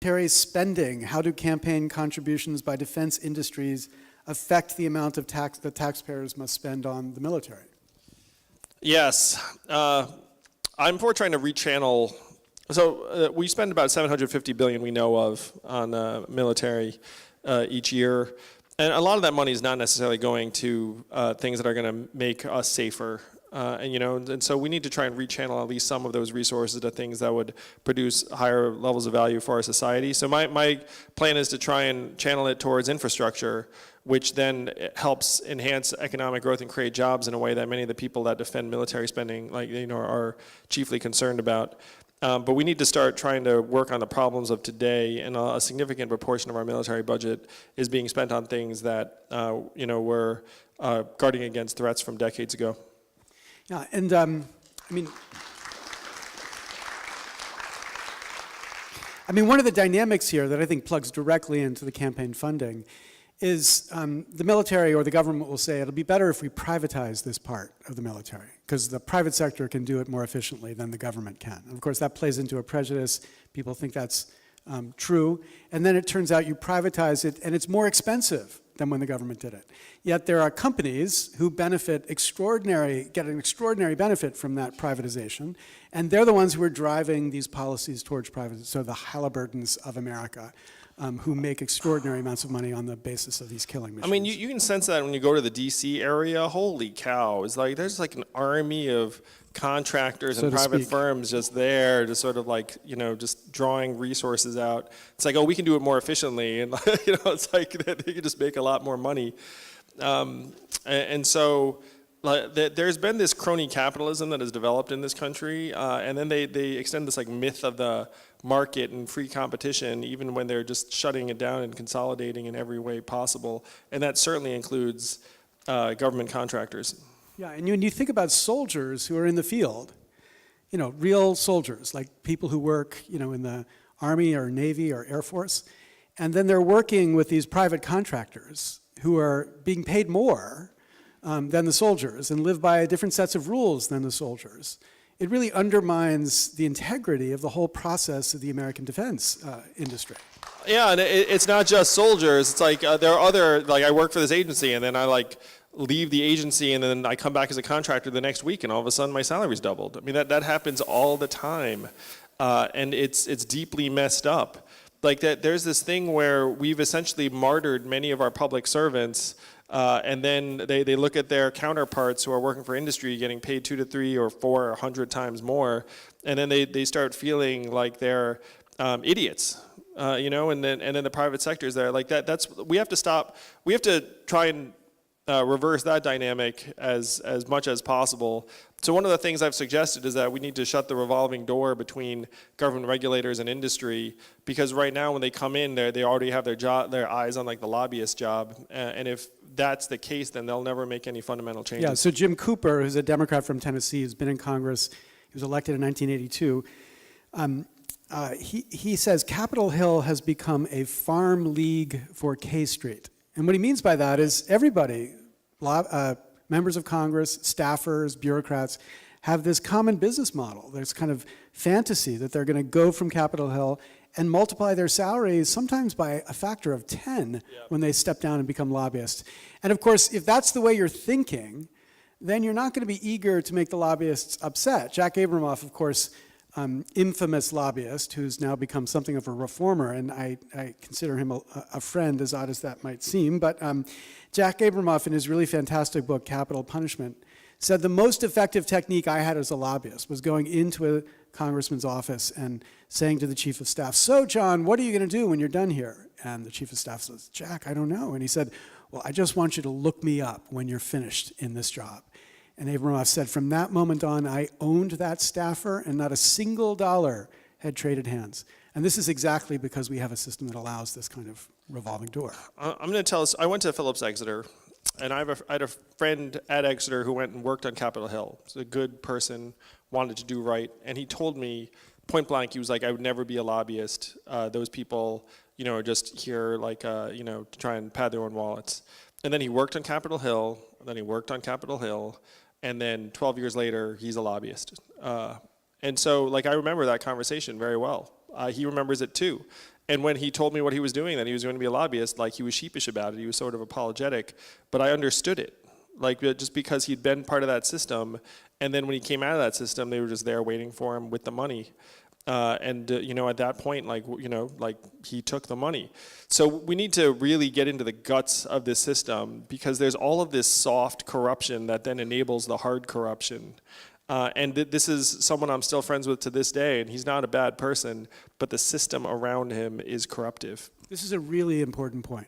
military spending? How do campaign contributions by defense industries affect the amount of tax that taxpayers must spend on the military? Yes. I'm for trying to rechannel. So we spend about $750 billion we know of on military each year. And a lot of that money is not necessarily going to things that are going to make us safer. And so we need to try and rechannel at least some of those resources to things that would produce higher levels of value for our society. So my plan is to try and channel it towards infrastructure, which then helps enhance economic growth and create jobs in a way that many of the people that defend military spending, are chiefly concerned about. But we need to start trying to work on the problems of today, and a significant proportion of our military budget is being spent on things that were guarding against threats from decades ago. Yeah, and one of the dynamics here that I think plugs directly into the campaign funding is the military or the government will say it'll be better if we privatize this part of the military because the private sector can do it more efficiently than the government can. And of course, that plays into a prejudice. People think that's true. And then it turns out you privatize it and it's more expensive than when the government did it. Yet there are companies who get an extraordinary benefit from that privatization, and they're the ones who are driving these policies towards privatization. So the Halliburtons of America, who make extraordinary amounts of money on the basis of these killing machines. I mean, you can sense that when you go to the DC area. Holy cow, it's like there's like an army of contractors and private firms just there, just sort of just drawing resources out. It's like, oh, we can do it more efficiently, and it's like they can just make a lot more money. And so there's been this crony capitalism that has developed in this country, and then they extend this myth of the market and free competition, even when they're just shutting it down and consolidating in every way possible, and that certainly includes government contractors. Yeah, and when you think about soldiers who are in the field, real soldiers, like people who work, in the Army or Navy or Air Force, and then they're working with these private contractors who are being paid more than the soldiers and live by different sets of rules than the soldiers. It really undermines the integrity of the whole process of the American defense industry. Yeah, and it's not just soldiers. It's like there are other, I work for this agency and then I leave the agency and then I come back as a contractor the next week and all of a sudden my salary's doubled. I mean, that happens all the time, and it's deeply messed up. There's this thing where we've essentially martyred many of our public servants, and then they look at their counterparts who are working for industry getting paid 2 to 3 or 4 or 100 times more, and then they start feeling like they're idiots. And then the private sector is there. We have to stop. We have to try and reverse that dynamic as much as possible. So one of the things I've suggested is that we need to shut the revolving door between government regulators and industry, because right now when they come in, they already have their eyes on the lobbyist job, and if that's the case, then they'll never make any fundamental changes. Yeah. So Jim Cooper, who's a Democrat from Tennessee, who's been in Congress, he was elected in 1982. He says Capitol Hill has become a farm league for K Street. And what he means by that is everybody, members of Congress, staffers, bureaucrats, have this common business model. There's kind of fantasy that they're going to go from Capitol Hill and multiply their salaries sometimes by a factor of 10 when they step down and become lobbyists. And of course, if that's the way you're thinking, then you're not going to be eager to make the lobbyists upset. Jack Abramoff, of course, infamous lobbyist who's now become something of a reformer, and I consider him a friend, as odd as that might seem. But Jack Abramoff, in his really fantastic book, Capital Punishment, said the most effective technique I had as a lobbyist was going into a congressman's office and saying to the chief of staff, "So, John, what are you going to do when you're done here?" And the chief of staff says, "Jack, I don't know." And he said, "Well, I just want you to look me up when you're finished in this job." And Abramoff said, from that moment on, I owned that staffer, and not a single dollar had traded hands. And this is exactly because we have a system that allows this kind of revolving door. I'm going to tell us, I went to Phillips Exeter, and I had a friend at Exeter who went and worked on Capitol Hill. He's a good person, wanted to do right, and he told me point blank, he was like, I would never be a lobbyist. Those people, are just here to try and pad their own wallets. And then he worked on Capitol Hill, and then 12 years later, he's a lobbyist. And so, I remember that conversation very well. He remembers it too. And when he told me what he was doing, that he was going to be a lobbyist, like he was sheepish about it. He was sort of apologetic, but I understood it. Like just because he'd been part of that system, and then when he came out of that system, they were just there waiting for him with the money. You know, at that point, like, you know, like he took the money. So we need to really get into the guts of this system, because there's all of this soft corruption that then enables the hard corruption. This is someone I'm still friends with to this day, and he's not a bad person, but the system around him is corruptive. This is a really important point.